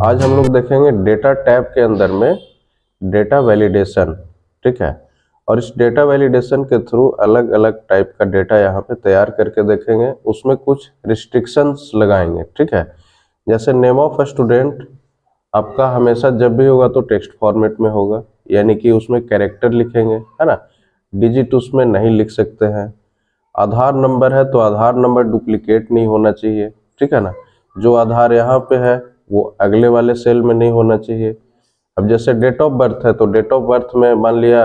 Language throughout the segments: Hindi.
आज हम लोग देखेंगे डेटा टैब के अंदर में डेटा वैलिडेशन। ठीक है, और इस डेटा वैलिडेशन के थ्रू अलग अलग टाइप का डेटा यहाँ पे तैयार करके देखेंगे। उसमें कुछ रिस्ट्रिक्शंस लगाएंगे। ठीक है, जैसे नेम ऑफ स्टूडेंट आपका हमेशा जब भी होगा तो टेक्स्ट फॉर्मेट में होगा, यानी कि उसमें कैरेक्टर लिखेंगे, है ना, डिजिट उसमें नहीं लिख सकते हैं। आधार नंबर है तो आधार नंबर डुप्लीकेट नहीं होना चाहिए। ठीक है ना, जो आधार यहाँ पे है वो अगले वाले सेल में नहीं होना चाहिए। अब जैसे डेट ऑफ बर्थ है तो डेट ऑफ बर्थ में मान लिया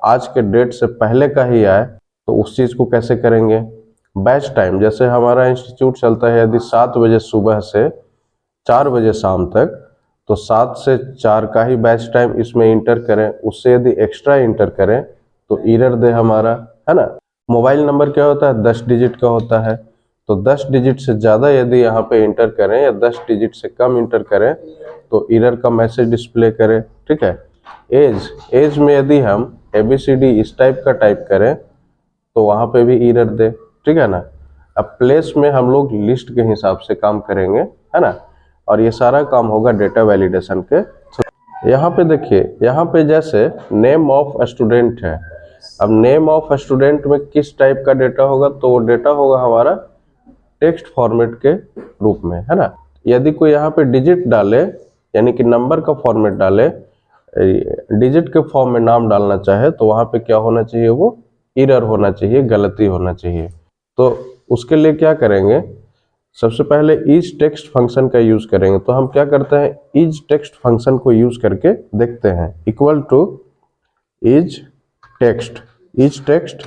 आज के डेट से पहले का ही आए तो उस चीज़ को कैसे करेंगे। बैच टाइम, जैसे हमारा इंस्टीट्यूट चलता है यदि 7 बजे सुबह से 4 बजे शाम तक, तो 7 से 4 का ही बैच टाइम इसमें इंटर करें। उससे यदि एक्स्ट्रा इंटर करें तो एरर दे हमारा, है ना। मोबाइल नंबर क्या होता है, 10 डिजिट का होता है, तो 10 डिजिट से ज़्यादा यदि यहाँ पे इंटर करें या 10 डिजिट से कम इंटर करें तो एरर का मैसेज डिस्प्ले करें। ठीक है, एज में यदि हम ABCD इस टाइप का टाइप करें तो वहाँ पे भी एरर दे। ठीक है ना। अब प्लेस में हम लोग लिस्ट के हिसाब से काम करेंगे, है ना, और ये सारा काम होगा डेटा वैलिडेशन के। यहाँ पे देखिए, यहाँ पे जैसे नेम ऑफ स्टूडेंट है। अब नेम ऑफ स्टूडेंट में किस टाइप का डेटा होगा, तो वो डेटा होगा हमारा टेक्स्ट फॉर्मेट के रूप में, है ना। यदि कोई यहाँ पे डिजिट डाले यानी कि नंबर का फॉर्मेट डाले, डिजिट के फॉर्म में नाम डालना चाहे तो वहाँ पे क्या होना चाहिए, वो एरर होना चाहिए, गलती होना चाहिए। तो उसके लिए क्या करेंगे, सबसे पहले इज टेक्स्ट फंक्शन का यूज करेंगे। तो हम क्या करते हैं, इज टेक्स्ट फंक्शन को यूज करके देखते हैं। इक्वल टू इज टेक्स्ट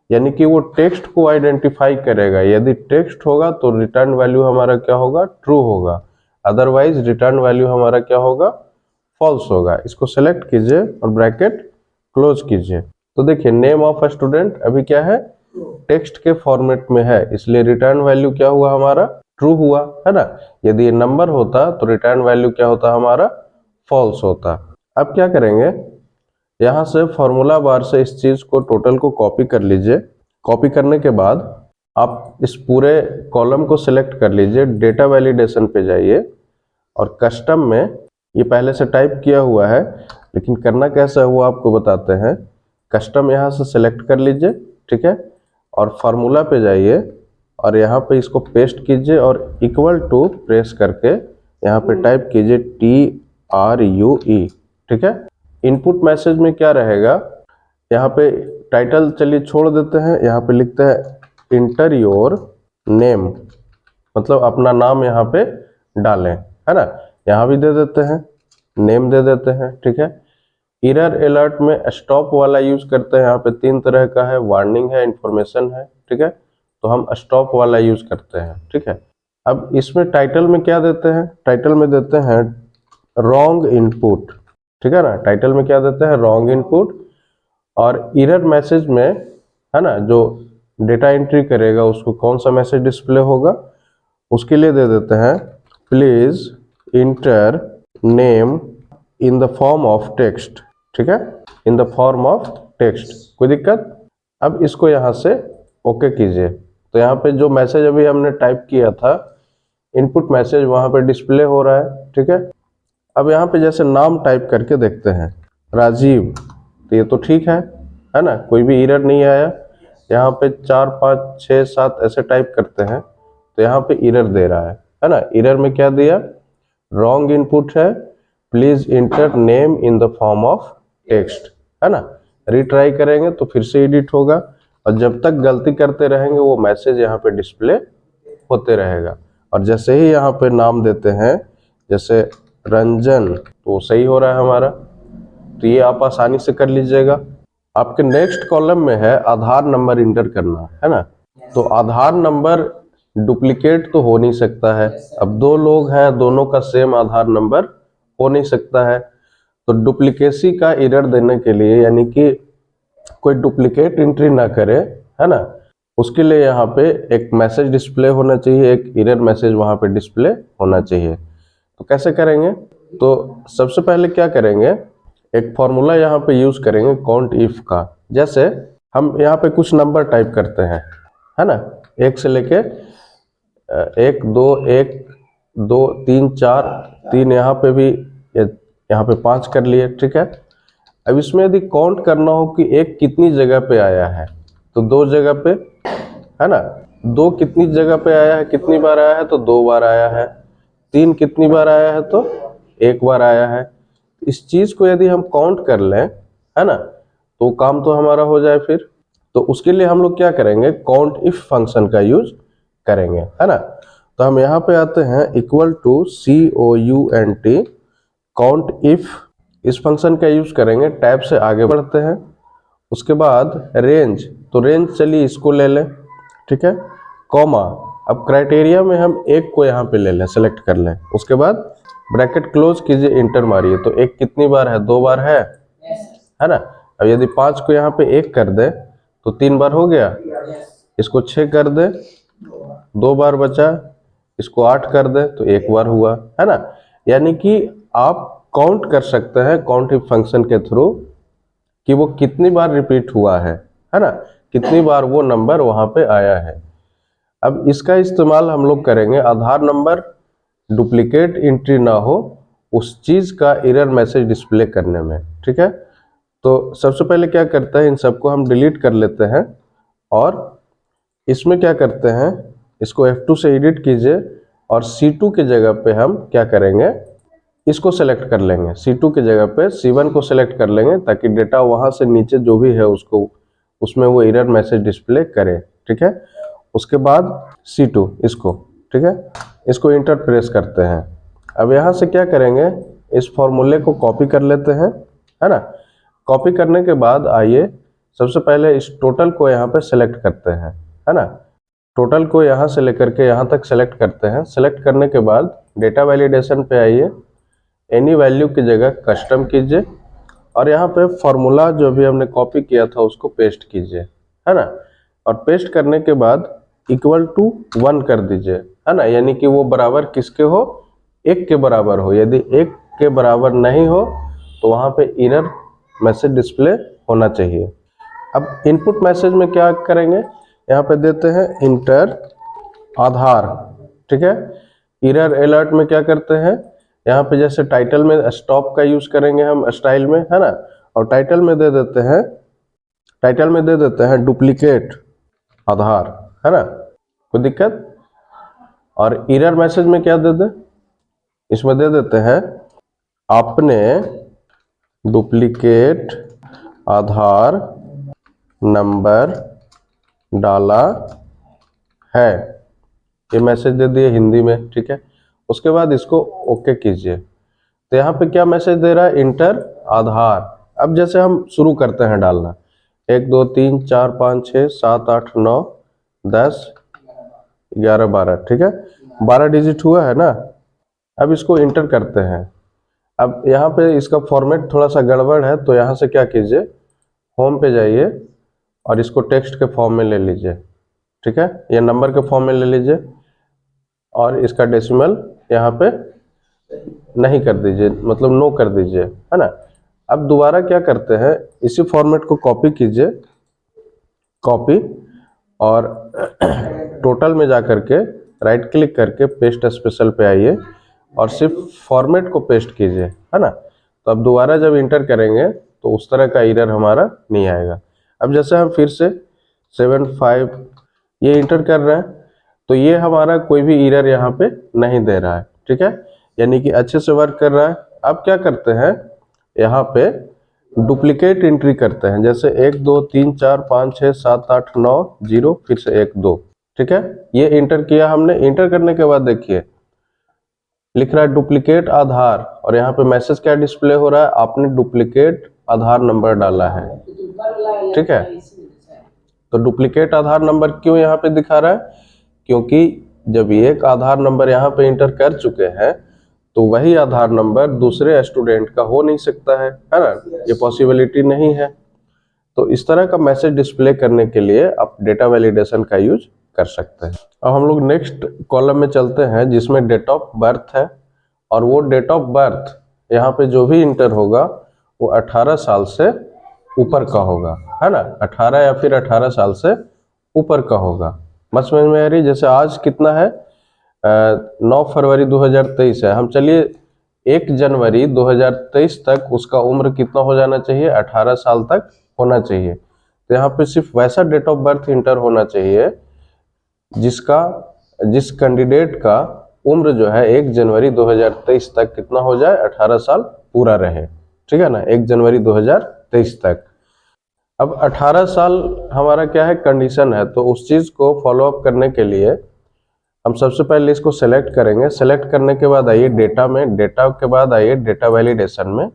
यानी कि वो टेक्स्ट को आइडेंटिफाई करेगा। यदि टेक्स्ट होगा तो रिटर्न वैल्यू हमारा क्या होगा, ट्रू होगा, अदरवाइज रिटर्न वैल्यू हमारा क्या होगा, फॉल्स होगा। इसको सेलेक्ट कीजिए और ब्रैकेट क्लोज कीजिए। तो देखिए नेम ऑफ स्टूडेंट अभी क्या है, टेक्स्ट के फॉर्मेट में है, इसलिए रिटर्न वैल्यू क्या हुआ हमारा, ट्रू हुआ, है ना। यदि ये नंबर होता तो रिटर्न वैल्यू क्या होता हमारा, फॉल्स होता। अब क्या करेंगे, यहाँ से फॉर्मूला बार से इस चीज को टोटल को कॉपी कर लीजिए। कॉपी करने के बाद आप इस पूरे कॉलम को सिलेक्ट कर लीजिए, डेटा वैलिडेशन पे जाइए और कस्टम में ये पहले से टाइप किया हुआ है, लेकिन करना कैसा है वो आपको बताते हैं। कस्टम यहाँ से सिलेक्ट कर लीजिए, ठीक है, और फार्मूला पे जाइए और यहाँ पे इसको पेस्ट कीजिए और इक्वल टू प्रेस करके यहाँ पे टाइप कीजिए TRUE। ठीक है, इनपुट मैसेज में क्या रहेगा, यहाँ पे टाइटल चलिए छोड़ देते हैं, यहाँ पे लिखते हैं इंटर योर नेम, मतलब अपना नाम यहाँ पे डालें, है ना। यहाँ भी दे देते हैं, नेम दे देते हैं। ठीक है, एरर अलर्ट में स्टॉप वाला यूज करते हैं। यहाँ पे 3 तरह का है, वार्निंग है, इंफॉर्मेशन है। ठीक है, तो हम स्टॉप वाला यूज करते हैं। ठीक है, अब इसमें टाइटल में क्या देते हैं, टाइटल में देते हैं रॉन्ग इनपुट। ठीक है ना, टाइटल में क्या देते हैं, रॉन्ग इनपुट। और एरर मैसेज में, है ना, जो डेटा एंट्री करेगा उसको कौन सा मैसेज डिस्प्ले होगा, उसके लिए दे देते हैं please inter name in the form of text. ठीक है, in the form of text, कोई दिक्कत। अब इसको यहाँ से ओके कीजिए। तो यहाँ पे जो मैसेज अभी हमने टाइप किया था, इनपुट मैसेज वहाँ पे डिस्प्ले हो रहा है। ठीक है, अब यहाँ पे जैसे नाम टाइप करके देखते हैं राजीव, तो ये तो ठीक है ना, कोई भी एरर नहीं आया। यहाँ पे 4 5 6 7 ऐसे टाइप करते हैं तो यहाँ पे एरर दे रहा है ना। एरर में क्या दिया, रॉन्ग इनपुट है, please inter name in the form of text, है ना। रिट्राई करेंगे तो फिर से एडिट होगा और जब तक गलती करते रहेंगे वो मैसेज यहाँ पे डिस्प्ले होते रहेगा। और जैसे ही यहाँ पे नाम देते हैं जैसे रंजन, तो सही हो रहा है हमारा। तो ये आप आसानी से कर लीजिएगा। आपके नेक्स्ट कॉलम में है आधार नंबर इंटर करना, है ना। तो आधार नंबर डुप्लीकेट तो हो नहीं सकता है। अब 2 लोग हैं, दोनों का सेम आधार नंबर हो नहीं सकता है। तो डुप्लीकेसी का एरर देने के लिए, यानी कि कोई डुप्लीकेट एंट्री ना करे, है ना, उसके लिए यहाँ पे एक मैसेज डिस्प्ले होना चाहिए, एक एरर मैसेज वहाँ पे डिस्प्ले होना चाहिए। तो कैसे करेंगे, तो सबसे पहले क्या करेंगे, एक फॉर्मूला यहाँ पे यूज करेंगे काउंट इफ का। जैसे हम यहाँ पे कुछ नंबर टाइप करते हैं, है ना, 1 से लेके 1 2 1 2 3 4, 3 यहाँ पे भी, यहाँ पे 5 कर लिए, ठीक है। अब इसमें यदि काउंट करना हो कि एक कितनी जगह पे आया है, तो 2 जगह पे, है ना। 2 कितनी जगह पे आया है, कितनी बार आया है, तो 2 बार आया है। 3 कितनी बार आया है, तो 1 बार आया है। इस चीज को यदि हम काउंट कर लें, है ना, तो काम तो हमारा हो जाए फिर। तो उसके लिए हम लोग क्या करेंगे, काउंट इफ फंक्शन का यूज करेंगे, है ना। तो हम यहाँ पे आते हैं equal to COUNT, count if, इस फंक्शन का यूज करेंगे। टैब से आगे बढ़ते हैं, उसके बाद रेंज, तो रेंज चलिए इसको ले लें, ठीक है। कॉमा, अब क्राइटेरिया में हम एक को यहाँ पे ले लें, सेलेक्ट कर लें, उसके बाद ब्रैकेट क्लोज कीजिए, इंटर मारिए। तो एक कितनी बार है, 2 बार है ना। अब यदि 5 को यहाँ पे 1 कर दे तो 3 बार हो गया। इसको 6 कर दे, 2 बार बचा। इसको 8 कर दे तो 1 बार हुआ, है ना। यानी कि आप काउंट कर सकते हैं काउंट इफ फंक्शन के थ्रू कि वो कितनी बार रिपीट हुआ है ना, कितनी बार वो नंबर वहां पे आया है। अब इसका इस्तेमाल हम लोग करेंगे आधार नंबर डुप्लीकेट एंट्री ना हो उस चीज का एरर मैसेज डिस्प्ले करने में, ठीक है। तो सबसे पहले क्या करते हैं, इन सबको हम डिलीट कर लेते हैं और इसमें क्या करते हैं, इसको F2 से एडिट कीजिए और C2 की जगह पे हम क्या करेंगे, इसको सेलेक्ट कर लेंगे। C2 की जगह पे C1 को सेलेक्ट कर लेंगे ताकि डेटा वहां से नीचे जो भी है उसको, उसमें वो एरर मैसेज डिस्प्ले करे, ठीक है। उसके बाद C2 इसको, ठीक है, इसको इंटर प्रेस करते हैं। अब यहाँ से क्या करेंगे, इस फॉर्मूले को कॉपी कर लेते हैं, है ना। कॉपी करने के बाद आइए सबसे पहले इस टोटल को यहाँ पे सेलेक्ट करते हैं, है ना। टोटल को यहाँ से लेकर के यहाँ तक सेलेक्ट करते हैं। सेलेक्ट करने के बाद डेटा वैलिडेशन पे आइए, एनी वैल्यू की जगह कस्टम कीजिए और यहाँ पे फॉर्मूला जो भी हमने कॉपी किया था उसको पेस्ट कीजिए, है ना। और पेस्ट करने के बाद इक्वल टू 1 कर दीजिए, है ना, यानी कि वो बराबर किसके हो, 1 के बराबर हो। यदि 1 के बराबर नहीं हो तो वहाँ पे एरर मैसेज डिस्प्ले होना चाहिए। अब इनपुट मैसेज में क्या करेंगे, यहाँ पे देते हैं इंटर आधार, ठीक है। एरर अलर्ट में क्या करते हैं, यहाँ पे जैसे टाइटल में स्टॉप का यूज करेंगे हम स्टाइल में, है ना, और टाइटल में दे देते हैं डुप्लीकेट आधार, है ना, कोई दिक्कत। और एरर मैसेज में क्या दे दे, इसमें दे देते हैं आपने डुप्लीकेट आधार नंबर डाला है, ये मैसेज दे दिए हिंदी में, ठीक है। उसके बाद इसको ओके कीजिए। तो यहाँ पे क्या मैसेज दे रहा है, इंटर आधार। अब जैसे हम शुरू करते हैं डालना, 1 2 3 4 5 6 7 8 9 10 11 12, ठीक है, 12 डिजिट हुआ है ना। अब इसको इंटर करते हैं। अब यहाँ पे इसका फॉर्मेट थोड़ा सा गड़बड़ है, तो यहाँ से क्या कीजिए, होम पे जाइए और इसको टेक्स्ट के फॉर्म में ले लीजिए, ठीक है, ये नंबर के फॉर्म में ले लीजिए और इसका डेसिमल यहाँ पे नहीं कर दीजिए, मतलब नो कर दीजिए, है ना। अब दोबारा क्या करते हैं, इसी फॉर्मेट को कॉपी कीजिए, कॉपी, और टोटल में जा करके राइट क्लिक करके पेस्ट स्पेशल पे आइए और सिर्फ फॉर्मेट को पेस्ट कीजिए, है ना। तो अब दोबारा जब इंटर करेंगे तो उस तरह का एरर हमारा नहीं आएगा। अब जैसे हम फिर से 7 5 ये इंटर कर रहे हैं तो ये हमारा कोई भी एरर यहाँ पे नहीं दे रहा है, ठीक है, यानी कि अच्छे से वर्क कर रहा है। अब क्या करते हैं, यहाँ पे डुप्लीकेट एंट्री करते हैं, जैसे 1 2 3 4 5 6 7 8 9 0 फिर से 1 2, ठीक है, ये इंटर किया हमने। इंटर करने के बाद देखिए लिख रहा है डुप्लीकेट आधार और यहाँ पे मैसेज क्या डिस्प्ले हो रहा है, आपने डुप्लीकेट आधार नंबर डाला है, ठीक है। तो डुप्लीकेट आधार नंबर क्यों यहाँ पे दिखा रहा है, क्योंकि जब एक आधार नंबर यहाँ पे इंटर कर चुके हैं तो वही आधार नंबर दूसरे स्टूडेंट का हो नहीं सकता है ना, ये पॉसिबिलिटी नहीं है। तो इस तरह का मैसेज डिस्प्ले करने के लिए आप डेटा वैलिडेशन का यूज कर सकते हैं। अब हम लोग नेक्स्ट कॉलम में चलते हैं जिसमें डेट ऑफ बर्थ है, और वो डेट ऑफ बर्थ यहाँ पे जो भी इंटर होगा वो 18 साल से ऊपर का होगा, है ना, 18 या फिर 18 साल से ऊपर का होगा। बस समझ में आ रही, जैसे आज कितना है, 9 फरवरी 2023 है, हम चलिए 1 जनवरी 2023 तक उसका उम्र कितना हो जाना चाहिए, 18 साल तक होना चाहिए। तो यहाँ पे सिर्फ वैसा डेट ऑफ बर्थ इंटर होना चाहिए जिस कैंडिडेट का उम्र जो है 1 जनवरी 2023 तक कितना हो जाए, 18 साल पूरा रहे, ठीक है ना, 1 जनवरी 2023 तक। अब 18 साल हमारा क्या है, कंडीशन है, तो उस चीज को फॉलो अप करने के लिए हम सबसे पहले इसको सेलेक्ट करेंगे। सेलेक्ट करने के बाद आइए डेटा में, डेटा के बाद आइए डेटा वैलिडेशन में,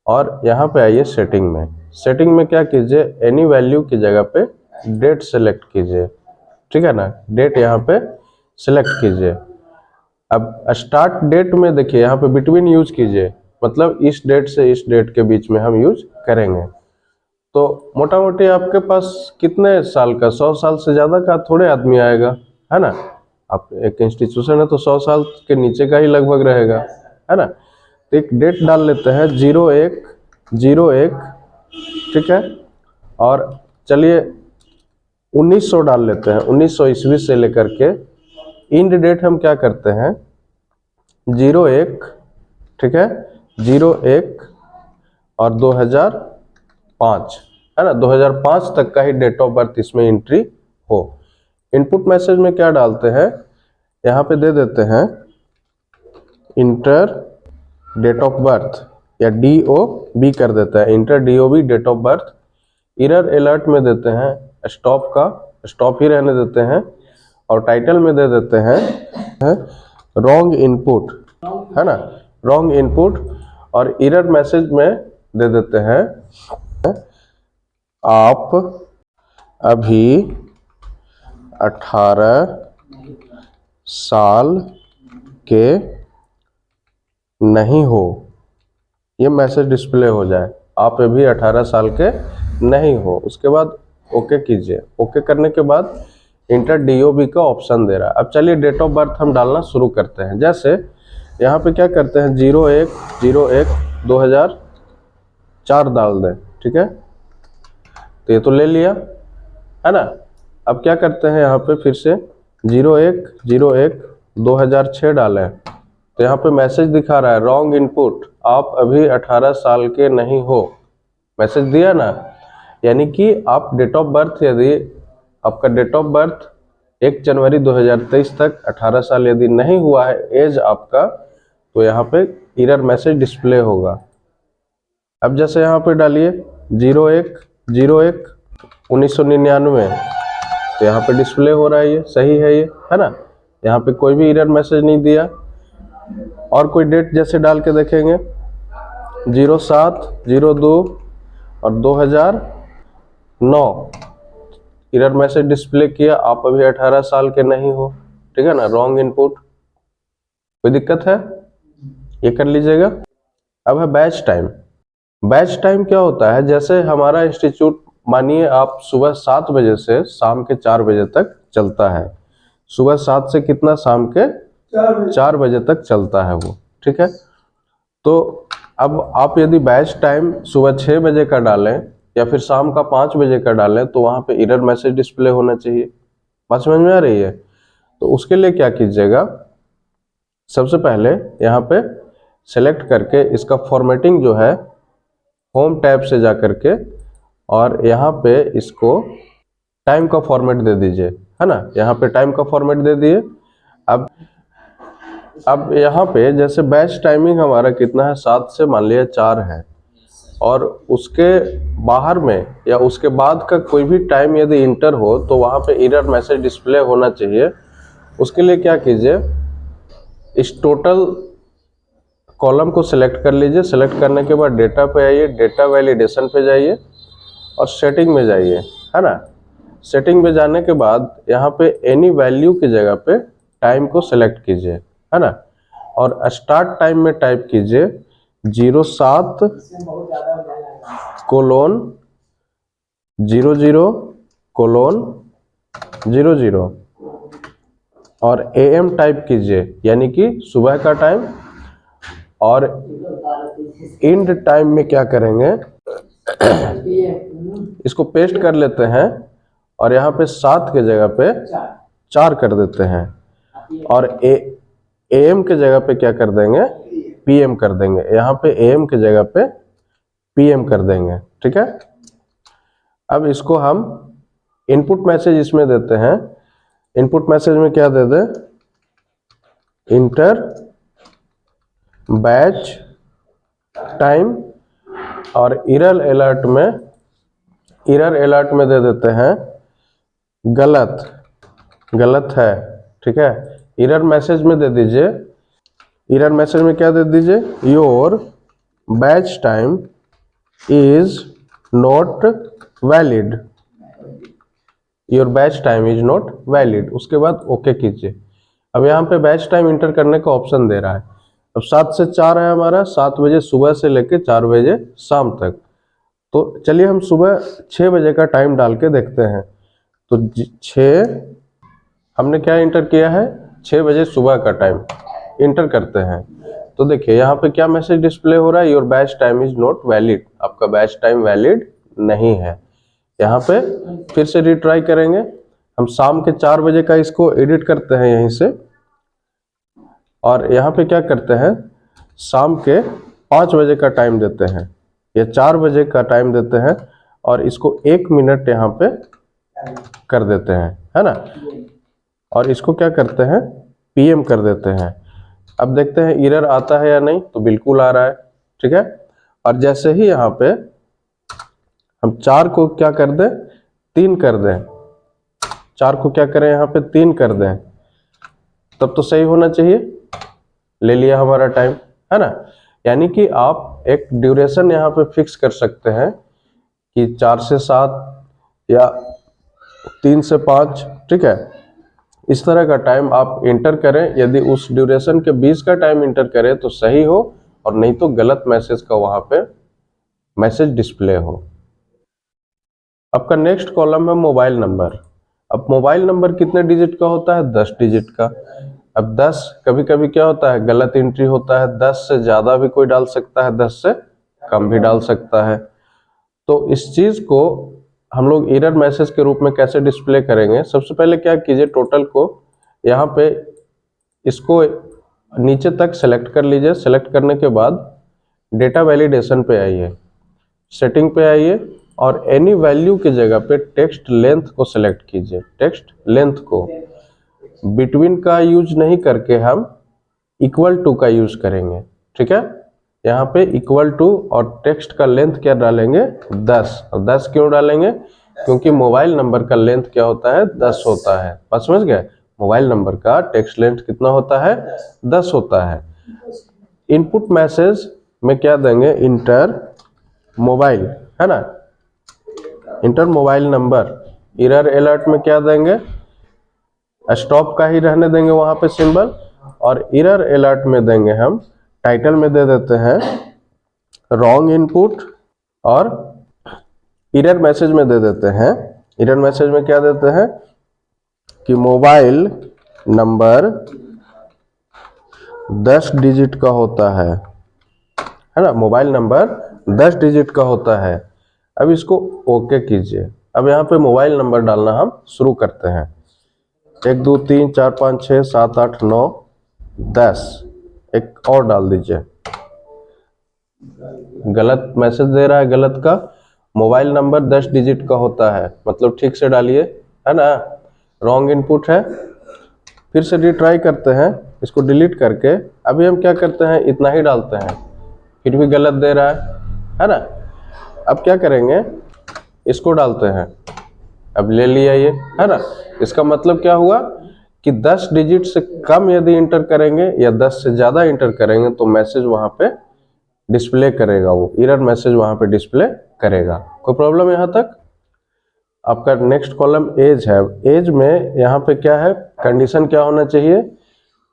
और यहाँ पे आइए सेटिंग में। सेटिंग में क्या कीजिए, एनी वैल्यू की जगह पे डेट सेलेक्ट कीजिए, ठीक है ना, डेट यहाँ पे सेलेक्ट कीजिए। अब स्टार्ट डेट में देखिए यहाँ पे बिटवीन यूज कीजिए, मतलब इस डेट से इस डेट के बीच में हम यूज करेंगे। तो मोटा मोटी आपके पास कितने साल का, 100 साल से ज्यादा का थोड़े आदमी आएगा, है ना। आप एक इंस्टीट्यूशन है तो 100 साल के नीचे का ही लगभग रहेगा, है ना। तो एक डेट डाल लेते हैं 01/01, ठीक है, और चलिए 1900 डाल लेते हैं, 1900 ईस्वी से लेकर के इंड डेट हम क्या करते हैं 01, ठीक है, 01 और 2005, है ना, 2005 तक का ही डेट ऑफ बर्थ इसमें एंट्री हो। इनपुट मैसेज में क्या डालते हैं, यहाँ पे दे देते हैं इंटर डेट ऑफ बर्थ, या DOB कर देता है, enter DOB date of birth. Error alert में देते हैं स्टॉप का, स्टॉप ही रहने देते हैं, और टाइटल में दे देते हैं रॉन्ग इनपुट, है ना, रॉन्ग इनपुट। और एरर मैसेज में दे देते हैं आप अभी 18 साल के नहीं हो, ये मैसेज डिस्प्ले हो जाए, आप अभी 18 साल के नहीं हो। उसके बाद ओके कीजिए। ओके करने के बाद इंटर DOB का ऑप्शन दे रहा है। अब चलिए डेट ऑफ बर्थ हम डालना शुरू करते हैं। जैसे यहाँ पे क्या करते हैं 01/01/2004 डाल दें, ठीक है, तो ये तो ले लिया, है ना। अब क्या करते हैं यहाँ पे फिर से 01/01/2006 डालें, तो यहाँ पे मैसेज दिखा रहा है रॉन्ग इनपुट, आप अभी 18 साल के नहीं हो, मैसेज दिया ना। यानी कि आप डेट ऑफ बर्थ, यदि आपका डेट ऑफ बर्थ 1 जनवरी 2023 तक 18 साल यदि नहीं हुआ है एज आपका, तो यहाँ पे एरर मैसेज डिस्प्ले होगा। अब जैसे यहाँ पे डालिए 01/01/1999, तो यहाँ पे डिस्प्ले हो रहा है, ये सही है, ये है ना, यहाँ पे कोई भी एरर मैसेज नहीं दिया। और कोई डेट जैसे डाल के देखेंगे 07/02 और 2009, एरर मैसेज डिस्प्ले किया, आप अभी 18 साल के नहीं हो, ठीक है ना, रॉन्ग इनपुट। कोई दिक्कत है, ये कर लीजिएगा। अब है बैच टाइम। बैच टाइम क्या होता है, जैसे हमारा इंस्टीट्यूट मानिए आप सुबह 7 बजे से शाम के 4 बजे तक चलता है, सुबह 7 से कितना, शाम के 4 बजे तक चलता है वो, ठीक है। तो अब आप यदि बैच टाइम सुबह 6 बजे का डालें या फिर शाम का 5 बजे का डालें, तो वहां पे एरर मैसेज डिस्प्ले होना चाहिए। बात समझ में आ रही है। तो उसके लिए क्या कीजिएगा, सबसे पहले यहाँ पे सेलेक्ट करके इसका फॉर्मेटिंग जो है होम टैब से जा करके, और यहाँ पे इसको टाइम का फॉर्मेट दे दीजिए, है ना, यहाँ पे टाइम का फॉर्मेट दे दिए। अब यहाँ पे जैसे बैच टाइमिंग हमारा कितना है, 7 से मान लिया 4 है, और उसके बाहर में या उसके बाद का कोई भी टाइम यदि इंटर हो तो वहाँ पे एरर मैसेज डिस्प्ले होना चाहिए। उसके लिए क्या कीजिए, इस टोटल कॉलम को सिलेक्ट कर लीजिए। सिलेक्ट करने के बाद डेटा पे आइए, डेटा वैलिडेशन पे जाइए और सेटिंग में जाइए, है ना। सेटिंग में जाने के बाद यहाँ पे एनी वैल्यू की जगह पे टाइम को सिलेक्ट कीजिए, है ना, और स्टार्ट टाइम में टाइप कीजिए 07:00:00 और AM टाइप कीजिए, यानी कि सुबह का टाइम। और इंड टाइम में क्या करेंगे, इसको पेस्ट कर लेते हैं और यहाँ पे 7 के जगह पे 4 कर देते हैं। और AM के जगह पे क्या कर देंगे, PM कर देंगे। यहाँ पे AM के जगह पे PM कर देंगे, ठीक है। अब इसको हम इनपुट मैसेज इसमें देते हैं। इनपुट मैसेज में क्या दे दें, इंटर बैच टाइम, और एरर अलर्ट में दे देते हैं गलत है, ठीक है। एरर मैसेज में दे दीजिए, एरर मैसेज में क्या दे दीजिए, your batch time is not valid, your batch time is not valid. उसके बाद ओके कीजिए। अब यहाँ पे बैच टाइम इंटर करने का ऑप्शन दे रहा है। अब 7 से 4 है हमारा, 7 बजे सुबह से लेके 4 बजे शाम तक। तो चलिए हम सुबह 6 बजे का टाइम डाल के देखते हैं। तो 6 हमने क्या इंटर किया है, 6 बजे सुबह का टाइम इंटर करते हैं। तो देखिए यहाँ पे क्या मैसेज डिस्प्ले हो रहा है, your batch time is not valid, आपका बैच टाइम वैलिड नहीं है। यहाँ पे फिर से रिट्राई करेंगे। हम शाम के 4 बजे का इसको एडिट करते हैं यहीं से, और यहाँ पे क्या करते हैं, शाम के 5 बजे का टाइम देते हैं, या 4 बजे का टाइम देते हैं, और इसको 1 मिनट यहाँ पे कर देते हैं, है ना। और इसको क्या करते हैं, PM कर देते हैं। अब देखते हैं एरर आता है या नहीं, तो बिल्कुल आ रहा है, ठीक है। और जैसे ही यहाँ पे हम 4 को क्या कर दें, 3 कर दें, 4 को क्या करें यहाँ पे 3 कर दें, तब तो सही होना चाहिए। ले लिया हमारा टाइम, है ना। यानी कि आप एक ड्यूरेशन यहाँ पे फिक्स कर सकते हैं कि 4 से 7 या 3 से 5, ठीक है। इस तरह का टाइम आप इंटर करें। यदि उस ड्यूरेशन के 20 का टाइम इंटर करें तो सही हो, और नहीं तो गलत मैसेज का वहां पे मैसेज डिस्प्ले हो। आपका नेक्स्ट कॉलम है मोबाइल नंबर। अब मोबाइल नंबर कितने डिजिट का होता है, 10 डिजिट का। अब 10 कभी कभी क्या होता है, गलत एंट्री होता है, 10 से ज्यादा भी कोई डाल सकता है, 10 से कम भी डाल सकता है। तो इस चीज को हम लोग एरर मैसेज के रूप में कैसे डिस्प्ले करेंगे, सबसे पहले क्या कीजिए, टोटल को यहाँ पे इसको नीचे तक सेलेक्ट कर लीजिए। सेलेक्ट करने के बाद डेटा वैलिडेशन पे आइए, सेटिंग पे आइए, और एनी वैल्यू की जगह पे टेक्स्ट लेंथ को सेलेक्ट कीजिए। टेक्स्ट लेंथ को बिटवीन का यूज नहीं करके हम इक्वल टू का यूज करेंगे, ठीक है। यहाँ पे इक्वल टू, और टेक्स्ट का लेंथ क्या डालेंगे, 10। और 10 क्यों डालेंगे, क्योंकि मोबाइल नंबर का लेंथ क्या होता है, 10 होता है। बात समझ गए, मोबाइल नंबर का टेक्स्ट लेंथ कितना होता है, 10 होता है। इनपुट मैसेज में क्या देंगे, इंटर मोबाइल, है ना, inter mobile number. Error alert में क्या देंगे, स्टॉप का ही रहने देंगे वहां पे सिंबल, और एरर अलर्ट में देंगे हम, टाइटल में दे देते हैं रॉन्ग इनपुट, और एरर मैसेज में दे देते हैं, एरर मैसेज में क्या देते हैं कि मोबाइल नंबर 10 डिजिट का होता है ना, मोबाइल नंबर 10 डिजिट का होता है। अब इसको ओके कीजिए। अब यहाँ पे मोबाइल नंबर डालना हम शुरू करते हैं, 1 2 3 4 5 6 7 8 9 10, एक और डाल दीजिए। गलत मैसेज दे रहा है, गलत का। मोबाइल नंबर 10 डिजिट का होता है, मतलब ठीक से डालिए, है ना। रॉन्ग इनपुट है। फिर से रिट्राई करते हैं, इसको डिलीट करके अभी हम क्या करते हैं, इतना ही डालते हैं, फिर भी गलत दे रहा है ना। अब क्या करेंगे, इसको डालते हैं। अब ले लिया ये, है ना। इसका मतलब क्या हुआ कि 10 डिजिट से कम यदि इंटर करेंगे या 10 से ज्यादा इंटर करेंगे तो मैसेज वहां पे डिस्प्ले करेगा, वो एरर मैसेज वहां पे डिस्प्ले करेगा। कोई प्रॉब्लम यहाँ तक। आपका नेक्स्ट कॉलम एज है। एज में यहाँ पे क्या है, कंडीशन क्या होना चाहिए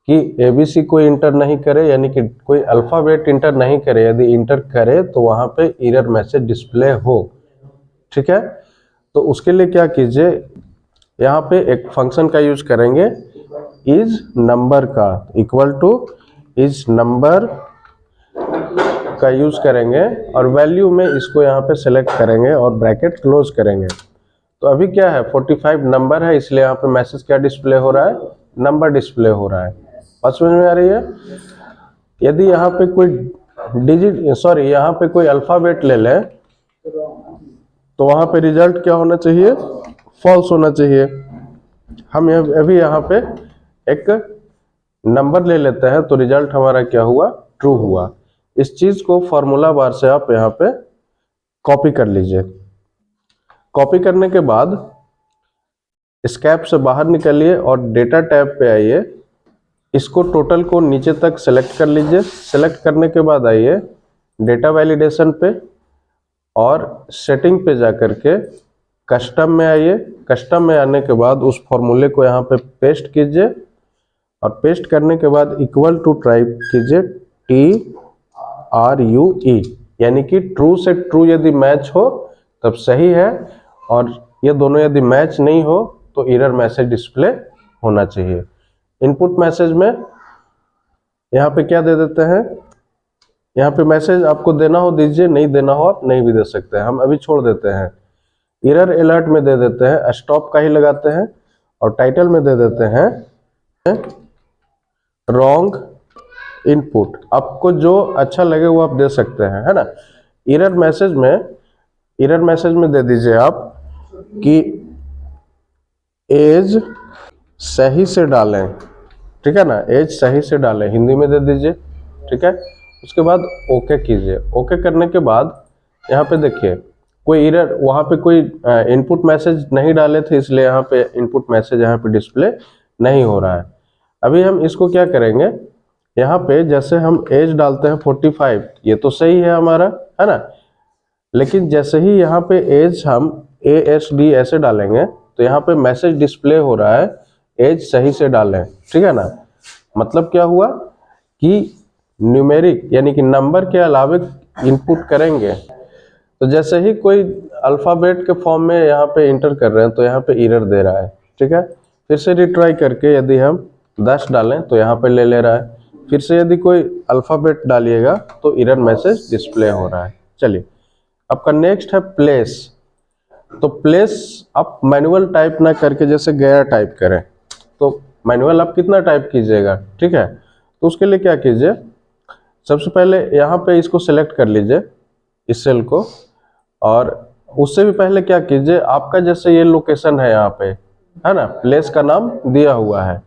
कि ABC कोई इंटर नहीं करे, यानी कि कोई अल्फाबेट इंटर नहीं करे। यदि इंटर करे तो वहां पे एरर मैसेज डिस्प्ले हो, ठीक है। तो उसके लिए क्या कीजिए, यहाँ पे एक फंक्शन का यूज करेंगे, इज नंबर का, इक्वल टू इज नंबर का यूज करेंगे, और वैल्यू में इसको यहाँ पे सेलेक्ट करेंगे और ब्रैकेट क्लोज करेंगे। तो अभी क्या है, 45 नंबर है, इसलिए यहाँ पे मैसेज क्या डिस्प्ले हो रहा है, नंबर डिस्प्ले हो रहा है। बात समझ में आ रही है? यदि यहाँ पे कोई यहाँ पे कोई अल्फाबेट ले लें तो वहां पे रिजल्ट क्या होना चाहिए? फॉल्स होना चाहिए। हम अभी यहाँ पे एक नंबर ले लेते हैं तो रिजल्ट हमारा क्या हुआ? ट्रू हुआ। इस चीज को फॉर्मूला बार से आप यहाँ पे कॉपी कर लीजिए। कॉपी करने के बाद स्कैप से बाहर निकलिए और डेटा टैब पे आइए। इसको टोटल को नीचे तक सेलेक्ट कर लीजिए। सेलेक्ट करने के बाद आइए डेटा वैलिडेशन पे और सेटिंग पे जाकर के कस्टम में आइए। कस्टम में आने के बाद उस फॉर्मूले को यहाँ पे पेस्ट कीजिए और पेस्ट करने के बाद इक्वल टू टाइप कीजिए TRUE, यानी कि ट्रू से ट्रू यदि मैच हो तब सही है, और ये दोनों यदि मैच नहीं हो तो एरर मैसेज डिस्प्ले होना चाहिए। इनपुट मैसेज में यहाँ पे क्या दे देते हैं? यहाँ पे मैसेज आपको देना हो दीजिए, नहीं देना हो आप नहीं भी दे सकते हैं, हम अभी छोड़ देते हैं। एरर अलर्ट में दे देते हैं, स्टॉप का ही लगाते हैं, और टाइटल में दे देते हैं रॉन्ग इनपुट। आपको जो अच्छा लगे वो आप दे सकते हैं, है ना। एरर मैसेज में दे दीजिए आप कि एज सही से डालें, ठीक है ना, एज सही से डालें, हिंदी में दे दीजिए, ठीक है। उसके बाद ओके कीजिए। ओके करने के बाद यहाँ पे देखिए कोई एरर, वहाँ पे कोई इनपुट मैसेज नहीं डाले थे, इसलिए यहाँ पे इनपुट मैसेज यहाँ पे डिस्प्ले नहीं हो रहा है। अभी हम इसको क्या करेंगे, यहाँ पे जैसे हम एज डालते हैं 45, ये तो सही है हमारा, है ना। लेकिन जैसे ही यहाँ पे एज हम ASD ऐसे डालेंगे तो यहाँ पे मैसेज डिस्प्ले हो रहा है एज सही से डालें, ठीक है ना। मतलब क्या हुआ कि न्यूमेरिक यानी कि नंबर के अलावे इनपुट करेंगे तो जैसे ही कोई अल्फाबेट के फॉर्म में यहाँ पे इंटर कर रहे हैं तो यहाँ पे एरर दे रहा है, ठीक है। फिर से रिट्राई करके यदि हम 10 डालें तो यहाँ पे ले रहा है। फिर से यदि कोई अल्फाबेट डालिएगा तो एरर मैसेज डिस्प्ले हो रहा है। चलिए, आपका नेक्स्ट है प्लेस। तो प्लेस आप मैनुअल टाइप ना करके जैसे गया टाइप करें, तो मैनुअल आप कितना टाइप कीजिएगा, ठीक है। तो उसके लिए क्या कीजिए, सबसे पहले यहाँ पे इसको सेलेक्ट कर लीजिए, इस सेल को, और उससे भी पहले क्या कीजिए, आपका जैसे ये लोकेशन है यहाँ पे, है ना, प्लेस का नाम दिया हुआ है।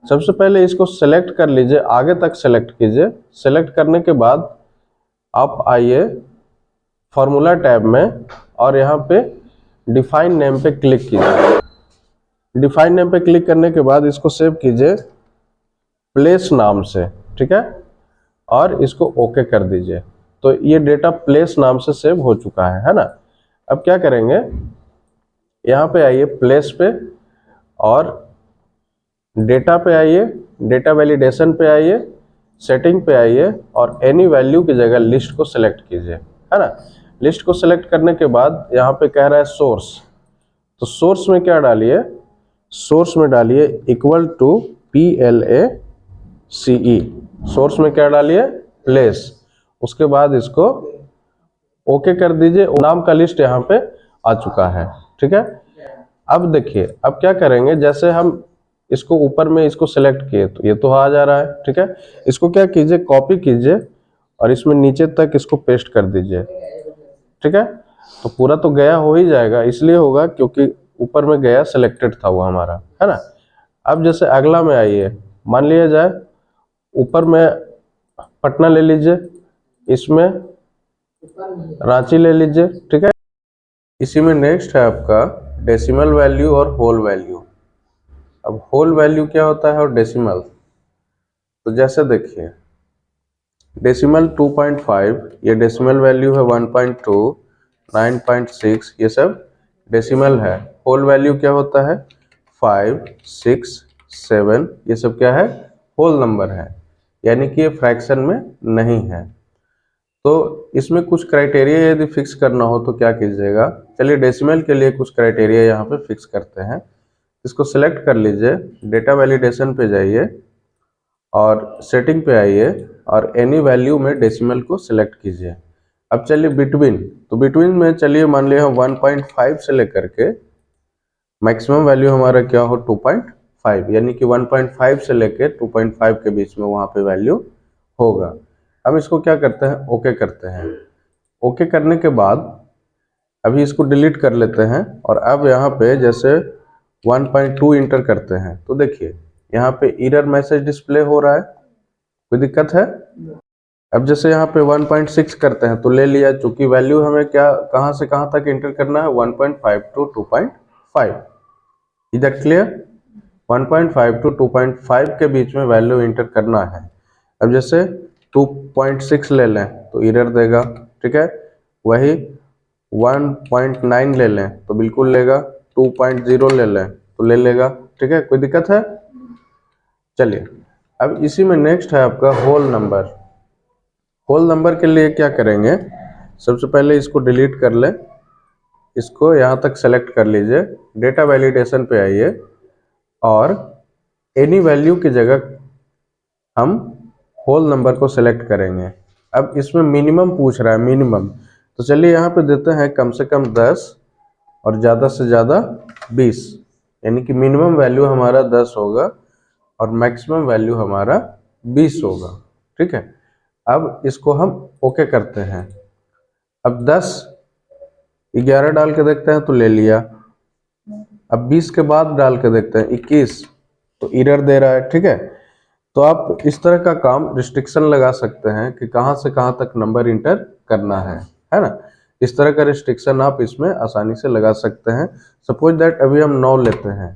सबसे पहले इसको सेलेक्ट कर लीजिए, आगे तक सेलेक्ट कीजिए। सेलेक्ट करने के बाद आप आइए फॉर्मूला टैब में और यहाँ पे डिफाइन नेम पे क्लिक कीजिए। डिफाइन नेम पे क्लिक करने के बाद इसको सेव कीजिए प्लेस नाम से, ठीक है, और इसको ओके कर दीजिए। तो ये डेटा प्लेस नाम से सेव हो चुका है ना। अब क्या करेंगे, यहाँ पे आइए प्लेस पे और डेटा पे आइए, डेटा वैलिडेशन पे आइए, सेटिंग पे आइए और एनी वैल्यू की जगह लिस्ट को सिलेक्ट कीजिए, है ना। लिस्ट को सिलेक्ट करने के बाद यहाँ पे कह रहा है सोर्स, तो सोर्स में क्या डालिए, सोर्स में डालिए इक्वल टू PLACE। सोर्स में क्या डालिए, प्लेस। उसके बाद इसको ओके कर दीजिए। नाम का लिस्ट यहाँ पे आ चुका है, ठीक है। अब देखिए, अब क्या करेंगे, जैसे हम इसको ऊपर में इसको सेलेक्ट किए तो ये तो आ जा रहा है, ठीक है। इसको क्या कीजिए, कॉपी कीजिए और इसमें नीचे तक इसको पेस्ट कर दीजिए, ठीक है। तो पूरा तो गया हो ही जाएगा, इसलिए होगा क्योंकि ऊपर में गया सिलेक्टेड था वो हमारा, है ना। अब जैसे अगला में आइए, मान लिया जाए ऊपर में पटना ले लीजिए, इसमें रांची ले लीजिए, ठीक है। इसी में नेक्स्ट है आपका डेसिमल वैल्यू और होल वैल्यू। अब होल वैल्यू क्या होता है और डेसिमल, तो जैसे देखिए डेसिमल 2.5, ये डेसिमल वैल्यू है 1.2, 9.6, ये सब डेसिमल है। होल वैल्यू क्या होता है 5, 6, 7, ये सब क्या है, होल नंबर है, यानी कि ये फ्रैक्शन में नहीं है। तो इसमें कुछ क्राइटेरिया यदि फिक्स करना हो तो क्या कीजिएगा, चलिए डेसिमल के लिए कुछ क्राइटेरिया यहाँ पे फिक्स करते हैं। इसको सिलेक्ट कर लीजिए, डेटा वैलिडेशन पे जाइए और सेटिंग पे आइए और एनी वैल्यू में डेसिमल को सिलेक्ट कीजिए। अब चलिए बिटवीन, तो बिटवीन में चलिए मान लिया हम 1.5 से लेकर के मैक्सिमम वैल्यू हमारा क्या हो 2.5 2.5 यानी कि 1.5 से लेके 2.5 के बीच में वहाँ पे वैल्यू होगा। हम इसको क्या करते हैं, ओके करते हैं। ओके करने के बाद अभी इसको डिलीट कर लेते हैं और अब यहाँ पे जैसे 1.2 इंटर करते हैं तो देखिए यहाँ पे एरर मैसेज डिस्प्ले हो रहा है, कोई दिक्कत है? अब जैसे यहाँ पे 1.6 करते हैं तो ले लिया, चूंकि वैल्यू हमें क्या कहाँ से कहाँ तक इंटर करना है, 1.5 to 2.5। Is that clear? 1.5 to 2.5 के बीच में वैल्यू इंटर करना है। अब जैसे 2.6 ले लें तो एरर देगा, ठीक है। वही 1.9 ले लें तो बिल्कुल लेगा, 2.0 ले लें तो ले लेगा, ठीक है, कोई दिक्कत है? चलिए अब इसी में नेक्स्ट है आपका होल नंबर। होल नंबर के लिए क्या करेंगे, सबसे पहले इसको डिलीट कर लें, इसको यहाँ तक सेलेक्ट कर लीजिए, डेटा वैलिडेशन पे आइए और एनी वैल्यू की जगह हम होल नंबर को सेलेक्ट करेंगे। अब इसमें मिनिमम पूछ रहा है, मिनिमम, तो चलिए यहाँ पे देते हैं कम से कम 10 और ज़्यादा से ज़्यादा 20, यानी कि मिनिमम वैल्यू हमारा 10 होगा और मैक्सिमम वैल्यू हमारा 20 होगा, ठीक है। अब इसको हम ओके करते हैं। अब 10 11 डाल के देखते हैं तो ले लिया, अब 20 के बाद डाल के देखते हैं 21 तो एरर दे रहा है, ठीक है। तो आप इस तरह का काम रिस्ट्रिक्शन लगा सकते हैं कि कहाँ से कहाँ तक नंबर इंटर करना है ना। इस तरह का रिस्ट्रिक्शन आप इसमें आसानी से लगा सकते हैं। सपोज दैट अभी हम 9 लेते हैं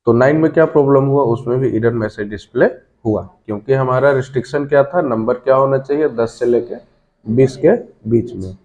तो 9 में क्या प्रॉब्लम हुआ, उसमें भी एरर मैसेज डिस्प्ले हुआ, क्योंकि हमारा रिस्ट्रिक्शन क्या था, नंबर क्या होना चाहिए, 10 से लेके 20 के बीच में।